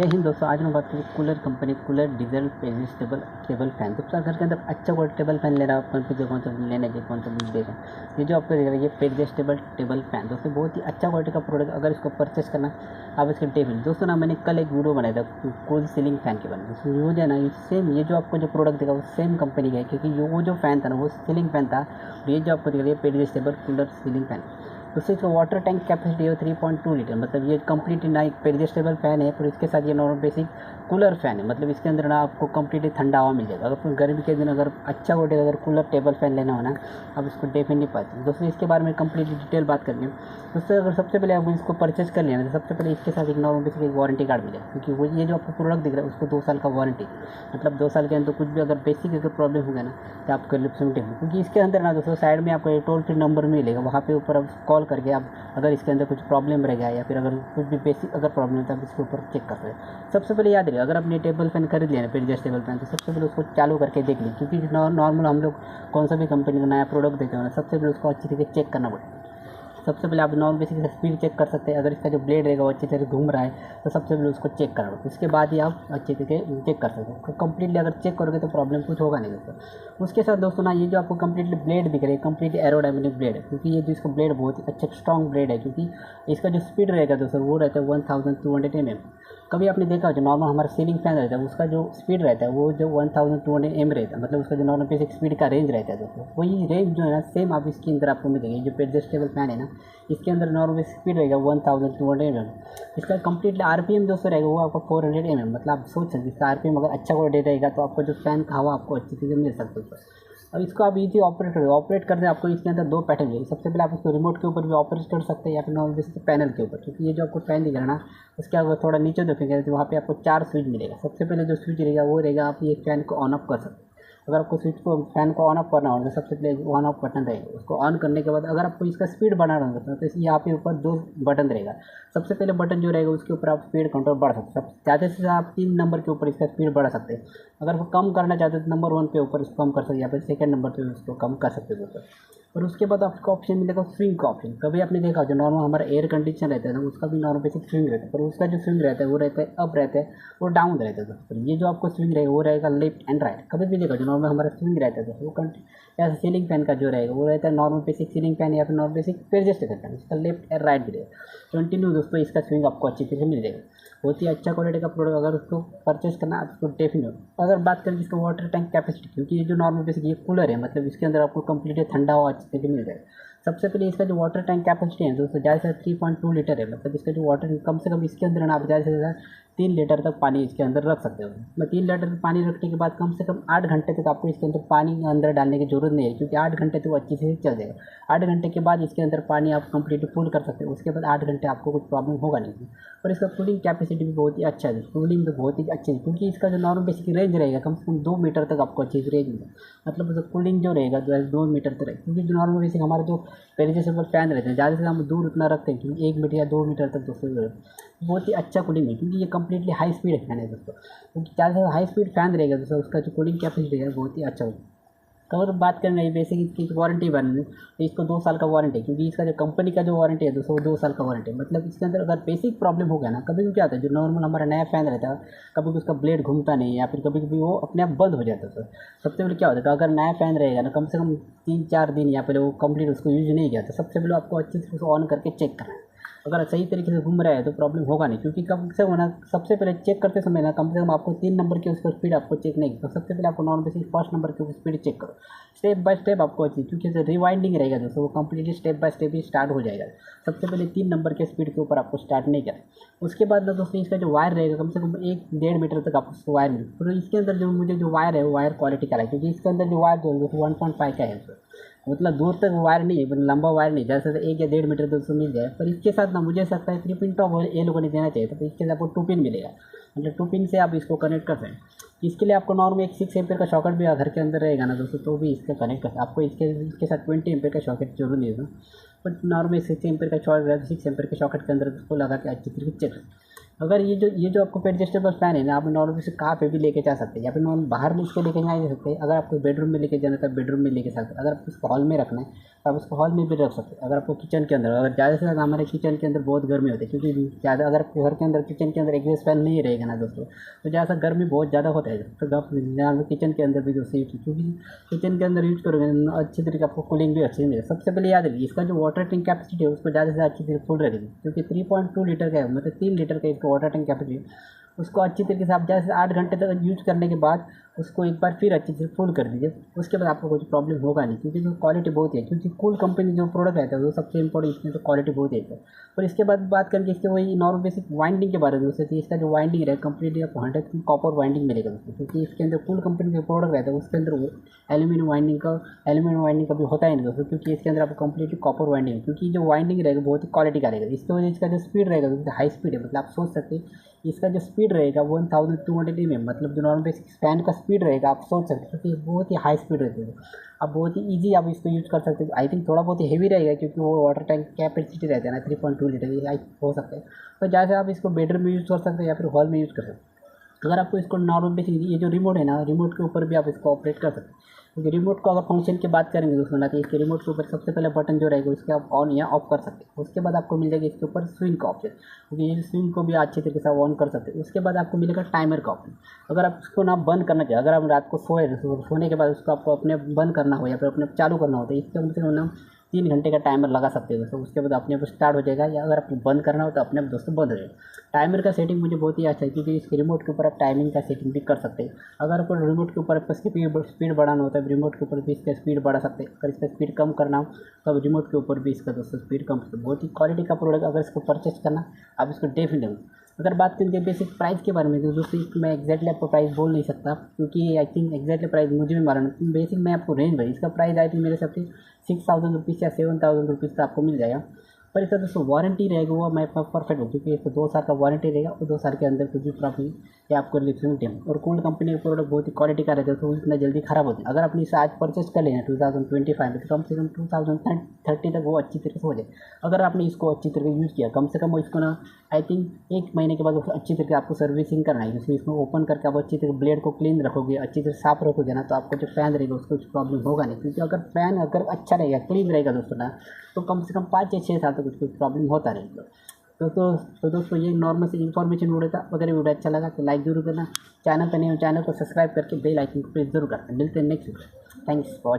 जय हिंद दोस्तों। आज मैं बात करूँ cooler company cooler diesel pedestal table fan. तो घर के अंदर अच्छा कोई टेबल फैन लेना आप कौन सा लेना चाहिए, कौन सा देगा। ये जो आपको देख रहा है ये पेजिस्टेबल टेबल फैन दोस्तों बहुत ही अच्छा क्वालिटी का प्रोडक्ट। अगर इसको परचेस करना आप इसके टेबल दोस्तों ना, मैंने कल एक वीडियो बनाया था कूल सीलिंग फैन के बारे में। वो जो है ना सेम ये जो आपको जो प्रोडक्ट देगा वो सेम कंपनी का है, क्योंकि वो जो फैन था ना वो सीलिंग फैन था। ये जो आपको दिख रहा है पेजिस्टेबल कूलर सीलिंग फैन उससे इसका वाटर टैंक कैपेसिटी है 3.2 लीटर। मतलब ये कंप्लीट ना एक एडजस्टेबल फैन है, पर इसके साथ ये नॉर्मल बेसिक कूलर फैन है। मतलब इसके अंदर ना आपको कंप्लीटली ठंडा हवा मिल जाएगा। अगर गर्मी के दिन अगर अच्छा क्वालिटी अगर कूलर टेबल फैन लेना हो ना, आप इसको डेफिनेटली नहीं पाते। दोस्तों इसके बारे में कंप्लीटली डिटेल बात करनी है दोस्तों। अगर सबसे पहले आप इसको परचेस कर लेना तो सबसे पहले इसके साथ एक नॉर्मल बेसिक एक वारंटी कार्ड मिलेगा, क्योंकि वो ये जो आपको प्रोडक्ट दिख रहा है उसको 2 साल का वारंटी। मतलब 2 साल के अंदर कुछ भी अगर बेसिक अगर प्रॉब्लम होगा ना तो आपको लिप्समेंट है, क्योंकि इसके अंदर ना दोस्तों साइड में आपको टोल फ्री नंबर मिलेगा। वहाँ पे ऊपर आप कॉल करके आप अगर इसके अंदर कुछ प्रॉब्लम रहेगा या फिर अगर कुछ भी बेसिक अगर प्रॉब्लम है तो आप इसके ऊपर चेक कर सकते हैं। सबसे पहले याद रखिए, अगर आपने टेबल फैन खरीद लिया ना फिर एडजस्टेबल फैन, तो सबसे पहले उसको चालू करके देख लीजिए, क्योंकि नॉर्मल हम लोग कौन सा भी कंपनी का नया प्रोडक्ट देते हैं ना, सबसे पहले उसको अच्छी तरीके चेक करना पड़ेगा। सबसे पहले आप नॉर्मल बेसिक स्पीड चेक कर सकते हैं। अगर इसका जो ब्लेड रहेगा वो अच्छी तरह घूम रहा है तो सबसे पहले उसको चेक करना होगा। उसके बाद ही आप अच्छी तरीके चेक कर सकते हैं। कंप्लीटली अगर चेक करोगे तो प्रॉब्लम कुछ होगा नहीं दोस्तों। उसके साथ दोस्तों ना ये जो आपको कंप्लीटली ब्लेड दिख रहे हैं कंप्लीटली एरोडायनेमिक ब्लेड है, क्योंकि ये जो इसका ब्लेड बहुत ही अच्छा स्ट्रॉन्ग ब्लेड है। क्योंकि इसका जो स्पीड रहेगा दोस्तों वो रहता है 1200 mm। कभी आपने देखा हो जो नॉर्मल हमारा सीलिंग फैन रहता है उसका जो स्पीड रहता है वो जो 1200 mm रहता है। मतलब उसका जो नॉर्मल बेसिक स्पीड का रेंज रहता है दोस्तों, वही रेंज जो है ना सेम आप इसके अंदर आपको मिलेगी। जो एडजस्टेबल फैन है ना इसके अंदर नॉर्मल स्पीड रहेगा 1200 mm। इसका कंप्लीटली आरपीएम दोस्तों रहेगा वो आपका 400 mm। मतलब आप सोच सकते इसका आरपीएम अगर अच्छा क्वालिटी रहेगा तो आपको जो फैन का हवा आपको अच्छी तरीके मिल सकता है। और इसको आप इजी ऑपरेट करते हैं। आपको इसके अंदर 2 पैटर्न है। सबसे पहले आप इसको रिमोट के ऊपर भी ऑपरेट कर सकते हैं या फिर नॉर्मल बेसिक पैनल के ऊपर, क्योंकि ये जो आपको फैन दिख रहा है ना उसके अगर थोड़ा नीचे देखेंगे तो वहाँ पे आपको 4 स्विच मिलेगा। सबसे पहले जो स्विच रहेगा वो रहेगा आप ये फैन को ऑन ऑफ कर सकते हैं। अगर आपको स्विच को फैन को ऑन ऑफ करना होगा तो सबसे पहले ऑन ऑफ बटन रहेगा। उसको ऑन करने के बाद अगर आपको इसका स्पीड बढ़ाना होगा तो यहाँ पे ऊपर 2 बटन रहेगा। सबसे पहले बटन जो रहेगा उसके ऊपर आप स्पीड कंट्रोल बढ़ा सकते हैं। ज़्यादा से ज़्यादा आप 3 नंबर के ऊपर इसका स्पीड बढ़ा सकते हैं। अगर वो कम करना चाहते हैं तो नंबर 1 के ऊपर इसको कम कर सकते हैं या फिर सेकंड नंबर पे उसको कम कर सकते हैं दोस्तों। और उसके बाद आपको ऑप्शन मिलेगा स्विंग का ऑप्शन। कभी आपने देखा जो नॉर्मल हमारा एयर कंडीशनर रहता है ना उसका भी नॉर्मल बेसिक स्विंग रहता है, पर उसका जो स्विंग रहता है वो रहता है अप रहता है, वो डाउन रहता है दोस्तों। ये जो आपको स्विंग रहेगा वो रहेगा लेफ्ट एंड राइट। कभी भी देखा जो नॉर्मल हमारा स्विंग रहता है दोस्तों वो ऐसा सीलिंग फैन का जो रहेगा वो रहता है नॉर्मल बेसिक सीलिंग फैन या फिर नॉर्मल बेसिक एडजस्टेबल फैन, इसका लेफ्ट एंड राइट भी रहेगा। कंटिन्यू दोस्तों इसका स्विंग आपको अच्छी तरह से मिल जाएगा। बहुत ही अच्छा क्वालिटी का प्रोडक्ट। अगर उसको परचेस करना आपको डेफिनेट। अगर बात करें इसका वाटर टैंक कैपेसिटी, क्योंकि ये जो नॉर्मल बेसिक ये कूलर है मतलब इसके अंदर आपको कंप्लीटली ठंडा हुआ अच्छी तरह मिल जाएगा। सबसे पहले इसका जो वाटर टैंक कैपेसिटी है दोस्तों ज़्यादा से 3.2 लीटर है। मतलब इसका जो वाटर कम से कम इसके अंदर ना आप ज़्यादा से ज़्यादा 3 लीटर तक पानी इसके अंदर रख सकते हो। मैं 3 लीटर पानी रखने के बाद कम से कम 8 घंटे तक आपको इसके अंदर पानी अंदर डालने की जरूरत नहीं है, क्योंकि 8 घंटे तो अच्छी से चल जाएगा। 8 घंटे के बाद इसके अंदर पानी आप कंप्लीट फुल कर सकते हो। उसके बाद 8 घंटे आपको कुछ प्रॉब्लम होगा नहीं। और इसका कूलिंग कैपेसिटी भी बहुत ही अच्छा है। कूलिंग भी बहुत ही अच्छी है, क्योंकि इसका जो नॉर्मल बेसिक रेंज रहेगा कम से कम 2 मीटर तक आपको अच्छी रेंज मिलेगा। मतलब उसका कूलिंग जो रहेगा 2 मीटर तक रहेगा, क्योंकि जो नॉर्मल बेसिक हमारे जो एडजस्टेबल फैन रहते हैं ज़्यादा से हम दूर उतना रखते हैं, क्योंकि 1 मीटर या 2 मीटर तक दोस्तों बहुत ही अच्छा कूलिंग है। क्योंकि ये कंप्लीटली हाई स्पीड फैन है दोस्तों, क्योंकि ज़्यादा से हाई स्पीड फैन रहेगा दोस्तों उसका जो कूलिंग कैपेसिटी है बहुत ही अच्छा होगा। अगर बात करें ये बेसिक इसकी वारंटी बारे में तो इसको 2 साल का वारंटी है, क्योंकि इसका जो कंपनी का जो वारंटी है दोस्तों वो 2 साल का वारंटी है। मतलब इसके अंदर अगर बेसिक प्रॉब्लम हो गया ना, कभी भी क्या होता है जो नॉर्मल हमारा नया फैन रहता है कभी भी उसका ब्लेड घूमता नहीं या फिर कभी कभी वो अपने आप बंद हो जाता है। सबसे पहले क्या होता है अगर नया फैन रहेगा ना कम से कम 3-4 दिन या पहले वो कंप्लीट उसको यूज नहीं किया तो सबसे पहले आपको अच्छे से उसको ऑन करके चेक करना है। अगर सही तरीके से घूम रहा है तो प्रॉब्लम होगा नहीं, क्योंकि कम से कम ना सबसे पहले चेक करते समय ना कम से कम आपको 3 नंबर की उसका स्पीड आपको चेक नहीं, तो सबसे पहले आपको नॉर्मल बेसिक 1st नंबर की स्पीड चेक करो। स्टेप बाय स्टेप आपको अच्छी, क्योंकि रिवाइंडिंग रहेगा दोस्तों वो completely step by step he start हो जाएगा। सबसे पहले 3 नंबर के स्पीड के ऊपर आपको स्टार्ट नहीं करें। उसके बाद ना दोस्तों इसका जो वायर रहेगा कम से कम 1-1.5 मीटर तक आपको वायर मिले। तो इसके अंदर जो मुझे जो वायर है वो वायर क्वालिटी का है, क्योंकि इसके अंदर जो वायर जो है 1.5 का है। मतलब दूर तक वायर नहीं है, मतलब लंबा वायर नहीं, जैसे 1 या 1.5 मीटर दोस्तों मिल जाए। पर इसके साथ ना मुझे लगता है 3 पिन टॉप ये लोगों ने देना चाहिए, तो इसके लिए आपको 2 पिन मिलेगा। मतलब 2 पिन से आप इसको कनेक्ट कर सकते हैं। इसके लिए आपको नॉर्मल एक 6 एम्पीयर का सॉकेट भी घर के अंदर रहेगा ना दोस्तों तो भी इसका कनेक्ट कर आपको इसके साथ 20 एम्पीयर का सॉकेट जरूर नहीं होगा। बट नॉर्मल 6 एम्पीयर का सॉकेट 6 एम्पीयर के सॉकेट के अंदर उसको लगा के अच्छी तरीके से चेक। अगर ये जो आपको एडजस्टेबल फैन है ना आप नॉर्मल से कहाँ पे भी लेके जा सकते हैं या फिर नॉर्मल बाहर में इसको लेके जा सकते हैं। अगर आपको बेडरूम में लेके जाना है तो बेडरूम में लेके सकते हैं। अगर आपको हॉल में रखना है तो आप उसको हॉल में भी रख सकते हैं। अगर आपको किचन के अंदर, अगर ज़्यादा से ज़्यादा हमारे किचन के अंदर बहुत गर्मी होती है, क्योंकि ज़्यादा अगर आपके घर के अंदर किचन के अंदर एग्जॉस्ट फैन नहीं रहेगा ना दोस्तों, तो ज़्यादा गर्मी बहुत ज़्यादा होता है। तो आप यहाँ किचन के अंदर भी दोस्तों, क्योंकि किचन के अंदर यूज करोगे अच्छी तरीके आपको कूलिंग भी अच्छी मिलेगी। सबसे पहले याद रखिए, इसका जो वाटर टैंक कैपेसिटी है उसको ज़्यादा से ज़्यादा अच्छी तरीके फुल रखेगी, क्योंकि 3.2 लीटर का है, मतलब 3 लीटर का इसका वाटर टैंक कैपेसिटी। उसको अच्छी तरीके से आप जैसे 8 घंटे तक यूज करने के बाद उसको एक बार फिर अच्छे से फुल कर दीजिए। उसके बाद आपको कुछ प्रॉब्लम होगा नहीं, क्योंकि जो क्वालिटी बहुत है, क्योंकि कूल कंपनी जो प्रोडक्ट रहता है वो सबसे इंपॉर्टेंट, इसमें तो क्वालिटी बहुत है। और इसके बाद बात करेंगे इसके वही नॉर्मल बेसिक वाइंडिंग के बारे में दोस्तों। इसका जो वाइंडिंग है कंप्लीटली आपको 100% कॉपर वाइंडिंग मिलेगा दोस्तों, क्योंकि इसके अंदर कूल कंपनी जो प्रोडक्ट रहता है उसके अंदर वो एल्यूमिनियम वाइंडिंग का भी होता है नहीं दोस्तों, क्योंकि इसके अंदर आपको कंप्लीटली कॉपर वाइंडिंग, क्योंकि जो वाइंडिंग रहेगा बहुत ही क्वालिटी का रहेगा। इसकी वजह इसका जो स्पीड रहेगा दोस्तों हाई स्पीड है, मतलब आप सोच सकते हैं इसका जो स्पीड रहेगा 1200 mm, मतलब जो नॉर्मल बेसिक फैन का स्पीड रहेगा आप सोच सकते हैं, क्योंकि बहुत ही हाई स्पीड रहती है। आप बहुत ही ईजी आप इसको यूज़ कर सकते हैं। आई थिंक थोड़ा बहुत हेवी रहेगा, क्योंकि वो वाटर टैंक कैपेसिटी रहता है ना 3.2 लीटर, ये हो सकता है। तो जैसे आप इसको बेडरूम में यूज़ कर सकते हैं या फिर हॉल में यूज़ कर सकते हैं। अगर आपको इसको नॉर्मल बेसिक ये जो रिमोट है ना, रिमोट के ऊपर भी आप इसको ऑपरेट कर सकते हैं, क्योंकि रिमोट को अगर फंक्शन की बात करेंगे दोस्तों ना, तो इसके रिमोट के ऊपर सबसे पहले बटन जो रहेगा उसके आप ऑन या ऑफ कर सकते हैं। उसके बाद आपको मिल जाएगा इसके ऊपर स्विंग का ऑप्शन, क्योंकि ये स्विंग को भी अच्छे तरीके से आप ऑन कर सकते हैं। उसके बाद आपको मिलेगा टाइमर का ऑप्शन। अगर आप उसको ना बंद करना चाहिए, अगर आप रात को सोने के बाद उसको आपको अपने बंद करना हो या फिर अपने चालू करना हो, तो इसके मतलब ना 3 घंटे का टाइमर लगा सकते हो दोस्तों। उसके बाद अपने आप स्टार्ट हो जाएगा, या अगर आपको बंद करना हो तो अपने आप दोस्तों बंद हो जाएगा। टाइमर का सेटिंग मुझे बहुत ही अच्छा है, क्योंकि इसके रिमोट के ऊपर आप टाइमिंग का सेटिंग भी कर सकते हैं। अगर आपको रिमोट के ऊपर आपको स्पीड बढ़ाना होता है, रिमोट के ऊपर भी इसका स्पीड बढ़ा सकते हैं। अगर इसका स्पीड कम करना हो तो आप रिमोट के ऊपर भी इसका दोस्तों स्पीड कम सकते हैं। बहुत ही क्वालिटी का प्रोडक्ट, अगर इसको परचेस करना आप इसको डेफिनेटली। अगर बात करेंगे बेसिक प्राइस के बारे में, तो दोस्तों मैं एक्जैक्टली आपको प्राइस बोल नहीं सकता, क्योंकि आई थिंक एक्जैक्टली प्राइस मुझे भी मालूम है। बेसिक मैं आपको रेंज भाई इसका प्राइस आई थिंक मेरे हिसाब से 6000 रुपीज़ या 7000 रुपीज़ का आपको मिल जाएगा। पर इसका दोस्तों वारंटी रहेगा वो मैं परफेक्ट हो, क्योंकि इसको 2 साल का वारंटी रहेगा, और 2 साल के अंदर कुछ भी प्रॉब्लम या आपको रिप्लेसमेंट है। और कूल कंपनी के प्रोडक्ट बहुत ही क्वालिटी का रहता है, तो इतना जल्दी खराब होते हैं। अगर आपने इसे आज परचेस कर लेना 2025 में, तो कम से कम 2030 तक वो अच्छी तरीके से हो जाए। अगर आपने इसको अच्छी तरीके यूज़ किया, कम से कम वो इसको ना आई थिंक 1 महीने के बाद उसको अच्छी तरीके आपको सर्विसिंग करना है। जैसे इसको ओपन करके आप अच्छी तरह ब्लेड को क्लीन रखोगे, अच्छी तरह साफ रखोगे ना, तो आपको जो फैन रहेगा उसको कुछ प्रॉब्लम होगा नहीं। क्योंकि अगर फैन अगर अच्छा रहेगा, क्लीन रहेगा दोस्तों ना, तो कम से कम 5 या 6 साल तक कुछ प्रॉब्लम होता रहेगा। तो दोस्तों ये नॉर्मल से इन्फॉर्मेशन वीडियो था। अगर वीडियो अच्छा लगा तो लाइक जरूर करना, चैनल पर नहीं हो चैनल को सब्सक्राइब करके बेल आइकन को प्रेस जरूर करना। मिलते हैं नेक्स्ट वीडियो। Thanks for